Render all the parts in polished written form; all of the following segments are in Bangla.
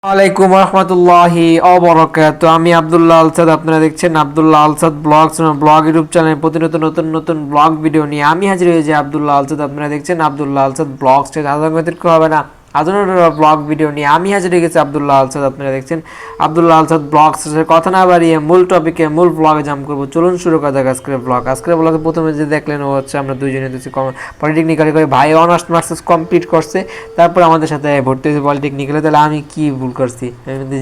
ওয়ালাইকুম রহমতুল্লাহি অবরাকাতু। আমি আব্দুল্লাহ আলসাদ, আপনারা দেখছেন Abdullah Al-Sad blogs blog YouTube channel. প্রতিনিয়ত নতুন নতুন ব্লগ ভিডিও নিয়ে আমি হাজির হয়েছি আব্দুল্লাহ আলসাদ। আপনারা দেখছেন আব্দুল্লাহ আলসাদ ব্লগস। আধুনিক হবে না, আধুনিক ব্লগ ভিডিও নিয়ে আমি হাজির হয়ে গেছি আব্দুল্লাহ আলসাদ। আপনারা দেখছেন আব্দুল্লাহ আলসাদ ব্লগস। কথা না বাড়িয়ে মূল টপিকে মূল ব্লগে জাম্প করবো। চলুন শুরু করা যাক আজকের ব্লগ। আজকের ব্লগে প্রথমে যে দেখলেন ও হচ্ছে আমরা দুইজনে দিচ্ছি পলিটেকনিক্যালে করে ভাই অনার্স মাস্টার্স কমপ্লিট করছে, তারপর আমাদের সাথে ভর্তি হয়েছে পলিটেকনিক্যালে। তাহলে আমি কি ভুল করছি?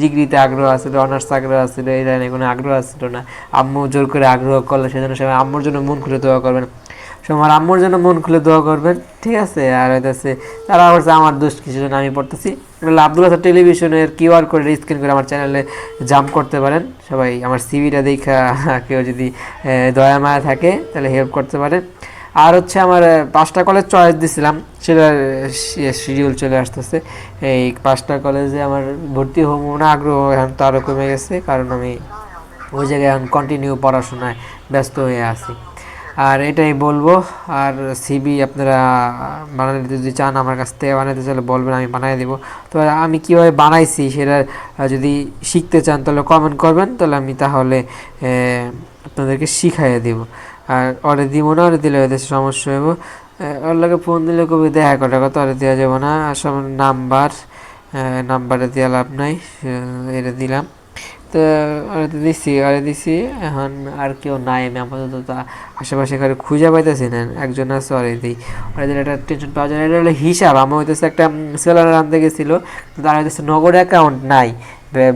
ডিগ্রিতে আগ্রহ আসছিল, অনার্স আগ্রহ আসছিল, এই লাইনে কোনো আগ্রহ আসছিল না। আম্মু জোর করে আগ্রহ করলে সেজন্য সবাই আম্মুর জন্য মন খুলে দোয়া করবেন, আমার আম্মুর জন্য মন খুলে দোয়া করবেন, ঠিক আছে? আর হইতেছে তারা বলছে আমার দোষ কিছু জন্য আমি পড়তেছি। আব্দুল হাসান টেলিভিশনের কিউআর কোড স্ক্যান করে আমার চ্যানেলে জাম্প করতে পারেন। সবাই আমার সিভিটা দেখা কেউ যদি দয়া মায়া থাকে তাহলে হেল্প করতে পারেন। আর হচ্ছে আমার 5টা কলেজ চয়েস দিছিলাম, সেটার শিডিউল চলে আসতেছে। এই 5টা কলেজে আমার ভর্তি হবো না, আগ্রহ এখন তো আরও কমে গেছে, কারণ আমি ওই জায়গায় এখন কন্টিনিউ পড়াশোনায় ব্যস্ত হয়ে আছি। আর এটাই বলবো। আর সিবি আপনারা বানাতে যদি চান আমার কাছ থেকে বানাতে চাইলে বলবেন, আমি বানিয়ে দেবো। তো আমি কীভাবে বানাইছি সেটা যদি শিখতে চান তাহলে কমেন্ট করবেন, তাহলে আমি তাহলে আপনাদেরকে শিখাইয়ে দেবো। আর অর্ডার দিব না, অর্ডার দিলে হয়তো সমস্যা হইব। ওর লাগে ফোন দিলে কবি দেখা করার কথা, অর্ডার দেওয়া যাবো না। সব নাম্বারে দেওয়া লাভ নাই, এটা দিলাম। তো দিছি এখন আর কেউ নাই, আমি আপাতত আশেপাশে কারো খুঁজে পাইতেছি না, একজন আছে অরে দিই। ওরা দিলে একটা টেনশন পাওয়া যায় না। এটা হলো হিসাব। আমার হইতেছে একটা সেলার আনতে গেছিলো, তার হইতেছে নগদ অ্যাকাউন্ট নাই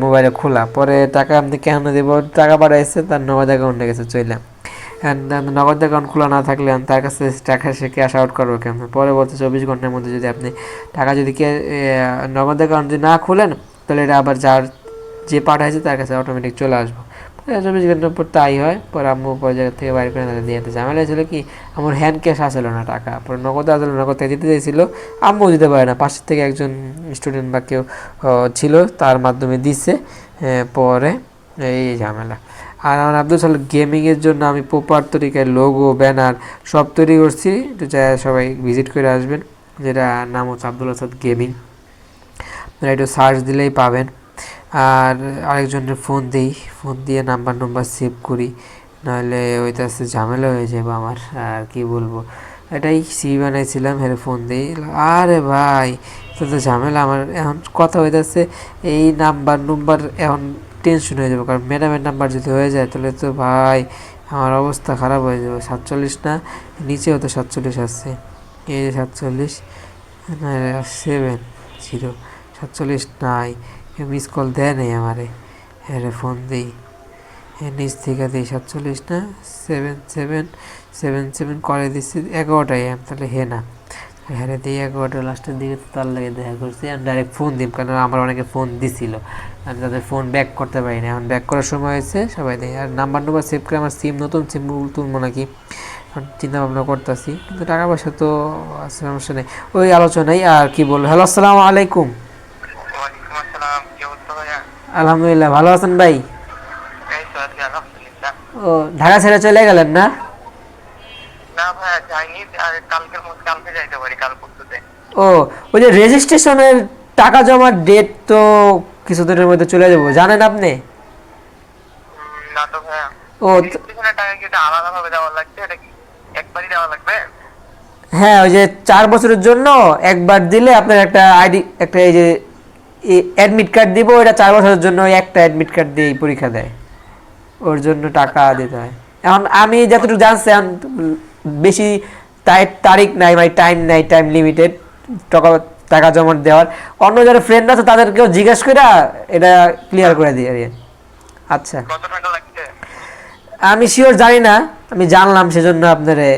মোবাইলে খোলা। পরে টাকা আমি কেন দেবো, টাকা পাঠাইছে তার নগদ অ্যাকাউন্টে গেছে চললাম। নগদ অ্যাকাউন্ট খোলা না থাকলে আমি তার কাছে টাকা সে ক্যাশ আউট করবো কেমন? পরে বলছে 24 ঘন্টার মধ্যে যদি আপনি টাকা যদি নগদ অ্যাকাউন্ট যদি না খুলেন তাহলে এটা আবার যে পাঠাইছে তার কাছে অটোমেটিক চলে আসবো। 24 ঘন্টার পর তাই হয়। পরে আম্মু পরে জায়গা থেকে বাইরে করে দিয়ে দিতে ঝামেলা হয়েছিল কি, আমার হ্যান্ড ক্যাশ আসলো না টাকা, পরে নগদ আসলো, নগদ থেকে দিতে চাইছিল, আম্মু দিতে পারে না, পাশের থেকে একজন স্টুডেন্ট বা কেউ ছিল তার মাধ্যমে দিচ্ছে। পরে এই ঝামেলা। আর আমার আব্দুল সাল গেমিংয়ের জন্য আমি প্রপার তরিকায় লোগো ব্যানার সব তৈরি করছি, একটু চাই সবাই ভিজিট করে আসবেন। যেটা নাম হচ্ছে আব্দুল আসাদ গেমিং, আপনারা একটু সার্চ দিলেই পাবেন। আর আরেকজনের ফোন দিই, ফোন দিয়ে নাম্বার সেভ করি, নাহলে ওইটাতে ঝামেলা হয়ে যাবে আমার। আর কি বলবো, এটাই বানাইছিলাম, হেরে ফোন দিই। আরে ভাই তো ঝামেলা আমার এখন কথা হইতেছে, এই নাম্বার এখন টেনশন হয়ে যাবে, কারণ ম্যাডামের নাম্বার যদি হয়ে যায় তাহলে তো ভাই আমার অবস্থা খারাপ হয়ে যাবে। 47 না, নিচেও তো 47 আসছে, এই যে 47 না, 70 47 নাই, মিস কল দেয় নাই আমারে। হ্যাঁ ফোন দিই, নিচ থেকে দিই 47 না 77 করে দিচ্ছি 11টাই এম, তাহলে হে না হ্যাঁ দিই 11টা লাস্টের দিকে তো তার লাগে দেখা করছি। আমি ডাইরেক্ট ফোন দিই, কারণ আমার অনেকে ফোন দিছিল, আমি তাদের ফোন ব্যাক করতে পারি না। এখন ব্যাক করার সময় হয়েছে, সবাই দেয়। আর নাম্বার সেভ করে আমার নতুন সিম তুলবো নাকি চিন্তা ভাবনা করতেছি, কিন্তু টাকা পয়সা তো সমস্যা নেই, ওই আলোচনাই। আর কি বলবো, হ্যালো আসসালামু আলাইকুম। আলহামদুলিল্লাহ, ভালো আছেন ভাই? ও ঢাকা ছেড়ে চলে গেলেন না? ও ওই যে রেজিস্ট্রেশনের টাকা জমার ডেট তো কিছুদিনের মধ্যে চলে যাবো, জানেন আপনি? ও হ্যাঁ, ওই যে 4 বছরের জন্য একবার দিলে আপনার একটা আইডি, একটা এই যে অ্যাডমিট কার্ড দিব, এটা 4 বছরের জন্য একটা অ্যাডমিট কার্ড দিয়ে পরীক্ষা দেয়, ওর জন্য টাকা দিতে হয়। এখন আমি যতটুকু জানছি, এখন বেশি তারিখ নাই, মানে টাইম নাই, টাইম লিমিটেড টাকা টাকা জমা দেওয়ার। অন্য যারা ফ্রেন্ড আছে তাদেরকেও জিজ্ঞেস করে এটা ক্লিয়ার করে দিই আর। আচ্ছা, আমি শিওর জানি না, আমি জানলাম সেজন্য আপনারে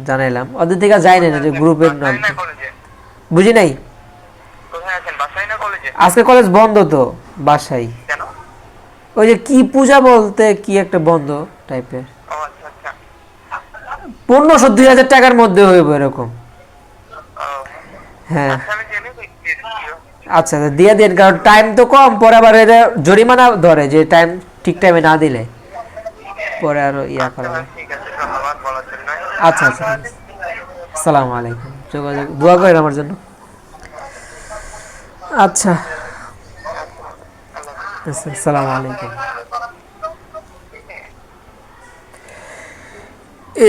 জানাইলাম। ওদের থেকে যাই না যে গ্রুপের নাম বুঝি নাই। আজকে কলেজ বন্ধ তো, বাসায়। ওই যে কি পূজা বলতে কি একটা বন্ধ টাইপের, 1500-2000 টাকার মধ্যে হইব এরকম। হ্যাঁ আচ্ছা, দিয়ে দিন, কারণ টাইম তো কম, পরে আবার এটা জরিমানা ধরে যে টাইম ঠিক টাইমে না দিলে, পরে আরো ইয়া করা হয়। আচ্ছা আচ্ছা, আসসালামু আলাইকুম, যোগাযোগ দোয়া করেন আমার জন্য। আচ্ছা। আসসালামু আলাইকুম।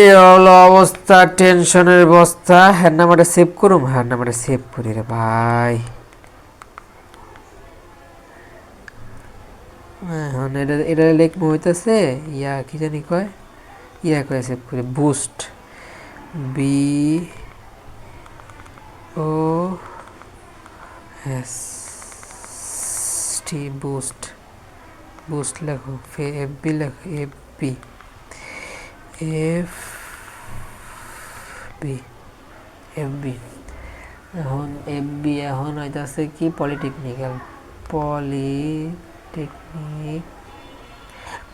এ হলো অবস্থা, টেনশনের অবস্থা। হ্যাঁ নাম্বারটা সেভ করুম, হ্যাঁ নাম্বারটা সেভ করি রে ভাই। এখন এটা লেখমু হইতেছে ইয়া কি জানি কয়, ইয়া কয় সেভ করি, boost, B O S T, boost. Boost লেখো, এফ বি লেখো, F B, F B, F B. এখন এফ বি এখন হইতেছে কি পলিটেকনিক্যাল, পলিটেকনিক,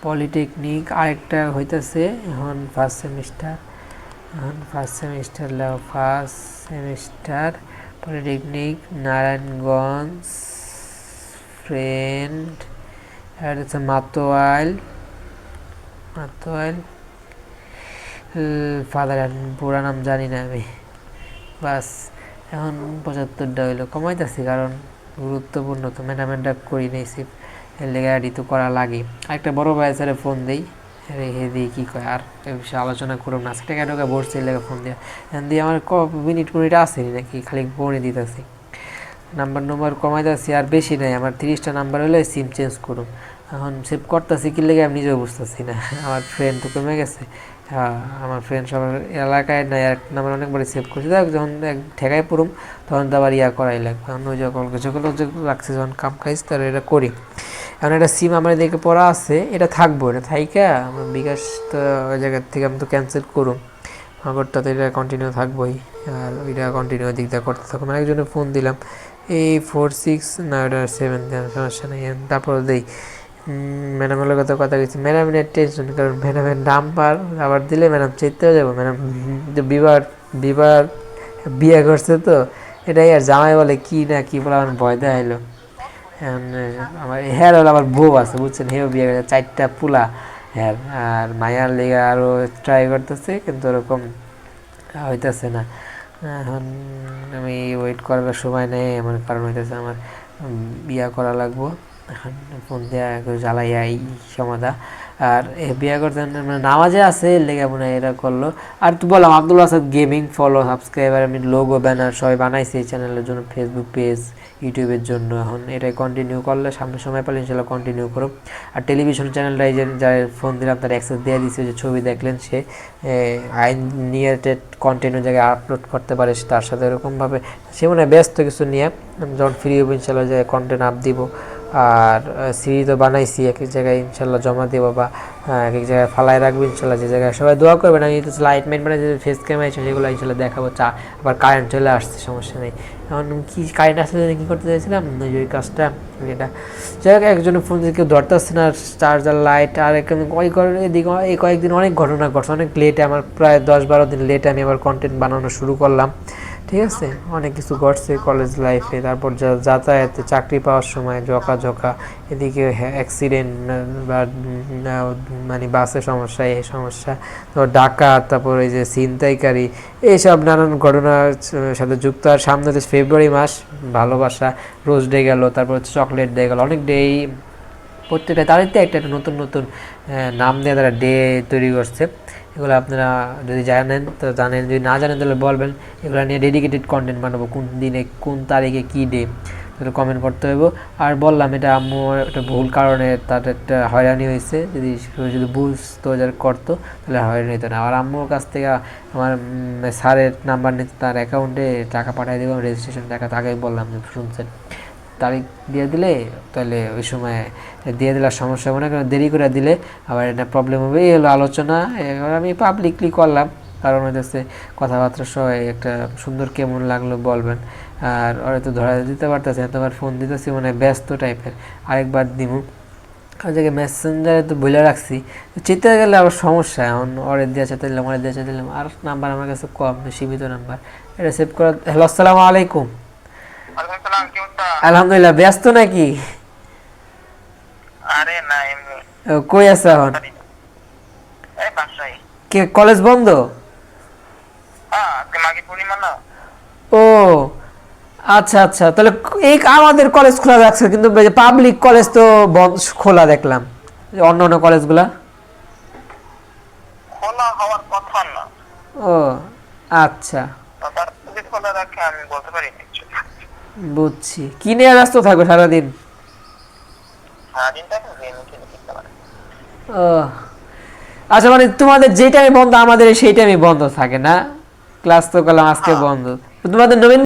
পলিটেকনিক। আরেকটা হইতেছে এখন ফার্স্ট সেমিস্টার, এখন ফার্স্ট সেমিস্টার লেও, first semester polytechnic Narayanganj, friend. আর হচ্ছে মাতোয়াইল, মাতোয়াইল ফাদার, পুরা নাম জানি না আমি। বাস এখন 75টা হইলো, কমাইতেছি কারণ গুরুত্বপূর্ণ তো, ম্যানেজমেন্টটা করি নিয়েছি, এর লেগে আইডি তো করা লাগে। আরেকটা বড় ভাই স্যারে ফোন দেই, রেখে দিই কী কয়, আর এ বিষয়ে আলোচনা করুন না। আজকে টাকা বসছে লেগে ফোন দিয়ে, দিয়ে আমার মিনিট মিনিট আসেনি নাকি, খালি ফোনে দিতেছি। নাম্বার কমাইতেছি, আর বেশি নাই আমার, 30টা নাম্বার হলে সিম চেঞ্জ করুন। এখন সেভ করতেছি কি লেগে আমি নিজেও বুঝতেছি না। আমার ফ্রেন্ড তো কমে গেছে, হ্যাঁ আমার ফ্রেন্ড সবার এলাকায় নাই, এক নাম্বার অনেকবারই সেভ করছি। দেখ যখন ঠেকায় পড়ুম তখন তো আবার ইয়া করাই লাগবে। এখন ওই যেগুলো রাখছি যখন কাম খাইছি তার এটা করি। এখন একটা সিম আমার এদিকে পড়া আছে, এটা থাকবো, এটা থাইকা আমার বিকাশ তো ওই জায়গার থেকে আমি তো ক্যান্সেল করুম, আগরটা তো এটা কন্টিনিউ থাকবোই। আর ওইটা কন্টিনিউ দিক দিয়ে করতে থাকবো। মানে একজনে ফোন দিলাম, এই 46 না ওটা 7, সমস্যা নেই। তারপর দেই ম্যাডামের কথা কথা গেছি, ম্যাডামের টেনশন, কারণ ম্যাডামের নাম্বার আবার দিলে ম্যাডাম চেতেও যাবো। ম্যাডাম বিবার বিবার বিয়ে করছে তো, এটাই। আর জামাই বলে কি না কি বলে আমার ভয় দেখাইলো। আমার হ্যার হলো আমার বউ আছে বুঝছেন, হেও বিয়ে করে 4টা পুলা হ্যার। আর মায়ার লেগে আরও ট্রাই করতেছে কিন্তু ওরকম হইতেছে না। এখন আমি ওয়েট করার সময় নেই, এমন কারণ হইতেছে আমার বিয়া করা লাগবো। এখন ফোন দেওয়া জ্বালাইয়া এই সমাধা। আর বিয়া করতে নামাজে আছে, এর লেগে মনে হয় এরা করলো। আর তুই বললাম Abdul Asad gaming, follow subscriber, আমি লোগো ব্যানার সবাই বানাইছি এই চ্যানেলের জন্য, ফেসবুক পেজ, ইউটিউবের জন্য। এখন এটাই কন্টিনিউ করলে সামনে সময় পেলে ইনশাল্লাহ কন্টিনিউ করো। আর টেলিভিশন চ্যানেলটাই যে যার ফোন দিলাম তার অ্যাক্সেস দিয়ে দিচ্ছে, যে ছবি দেখলেন সে আইন রিলেটেড কন্টেন্ট জায়গায় আপলোড করতে পারে, তার সাথে এরকমভাবে সে মনে হয় ব্যস্ত কিছু নিয়ে, যখন ফ্রি হবো ইনশাল্লাহ যে কন্টেন্ট আপ দিব। আর সিরি তো বানাইছি, এক এক জায়গায় ইনশাল্লাহ জমা দেবো, বা এক এক জায়গায় ফালায় রাখবো ইনশাল্লাহ, যে জায়গায় সবাই দোয়া করবেন। আমি তো লাইট মাইট মানে যে ফেস ক্যামেরা আছে সেগুলো ইনশাল্লাহ দেখাবো। আবার কারেন্ট চলে আসছে, সমস্যা নেই। এখন কি কারেন্ট আসলে কী করতে চাইছিলাম ওই কাজটা, এটা যাই হোক। একজনের ফোন কেউ ধরতে আসছে না, চার্জার লাইট। আর এদিকে এই কয়েকদিন অনেক ঘটনা ঘটছে, অনেক লেটে, আমার প্রায় 10-12 দিন লেটে আমি আবার কন্টেন্ট বানানো শুরু করলাম। ঠিক আছে, অনেক কিছু ঘটছে কলেজ লাইফে, তারপর যাতায়াতে, চাকরি পাওয়ার সময় ঝোঁকা, এদিকে অ্যাক্সিডেন্ট বা মানে বাসে সমস্যা, এই সমস্যা, তারপর ডাকাত, তারপর এই যে ছিনতাইকারী, এইসব নানান ঘটনার সাথে যুক্ত। আর সামনে তো ফেব্রুয়ারি মাস, ভালোবাসা, রোজ ডে গেল, তারপর হচ্ছে চকলেট ডে গেল, অনেক ডে, প্রত্যেকটা তারিখতে একটা একটা নতুন নতুন নাম দিয়ে তারা ডে তৈরি করছে। এগুলো আপনারা যদি জানেন তো জানেন, যদি না জানেন তাহলে বলবেন। এগুলো নিয়ে ডেডিকেটেড কন্টেন্ট বানাবো, কোন দিনে কোন তারিখে কী ডে, তাহলে কমেন্ট করতে হইব। আর বললাম এটা আম্মুর একটা ভুল কারণে তার একটা হয়রানি হয়েছে, যদি বুঝতো যারা করতো তাহলে হয়রানি হতো না। আর আম্মুর কাছ থেকে আমার স্যারের নাম্বার নিতে, তার অ্যাকাউন্টে টাকা পাঠিয়ে দেবো, রেজিস্ট্রেশন টাকা তাকে বললাম যে শুনছেন তারিখ দিয়ে দিলে তাহলে ওই সময় দিয়ে দিলে সমস্যা হবে না, কারণ দেরি করে দিলে আবার এটা প্রবলেম হবে। এই হলো আলোচনা। এবার আমি পাবলিকলি করলাম, কারণ হচ্ছে কথাবার্তা সবাই একটা সুন্দর কেমন লাগলো বলবেন। আর ওরা তো ধরা দিতে পারতেছে, এতবার ফোন দিতেছি মানে ব্যস্ত টাইপের, আরেকবার দিব। আর জায়গায় মেসেঞ্জারে তো বলে রাখছি, চেতে গেলে আবার সমস্যা। এখন ওরে দিয়ে চেতে দিলাম, ওরে দিয়ে চেতে দিলাম, আর নাম্বার আমার কাছে কম, সীমিত নাম্বার, এটা সেভ করা। হ্যালো, আসসালামু আলাইকুম। আলহামদুলিল্লাহ, ব্যস্ত নাকি? আরে না এমনি। কই আছে এখন? এই বাসায়। কে কলেজ বন্ধ? হ্যাঁ, আজকে মাঘী পূর্ণিমা না। ও আচ্ছা আচ্ছা, তাহলে এই আমাদের কলেজ খোলা রাখছে, কিন্তু পাবলিক কলেজ তো বন্ধ খোলা দেখলাম, অন্য অন্য কলেজগুলা। খোলা হওয়ার কথা না। ও আচ্ছা, তার যদি খোলা রাখে আমি বলতে পারি না actually। বুঝছি। কি নিয়ে ব্যস্ত থাকো সারাদিন? সারাদিনটা গেম খেলে দিতে পারে। ও আচ্ছা, মানে তোমাদের যে টাইমে বন্ধ আমাদের সেই টাইমে বন্ধ থাকে না? ক্লাস তো করলাম, আজকে হ্যাঁ। বন্ধ। তো তোমাদের নবীন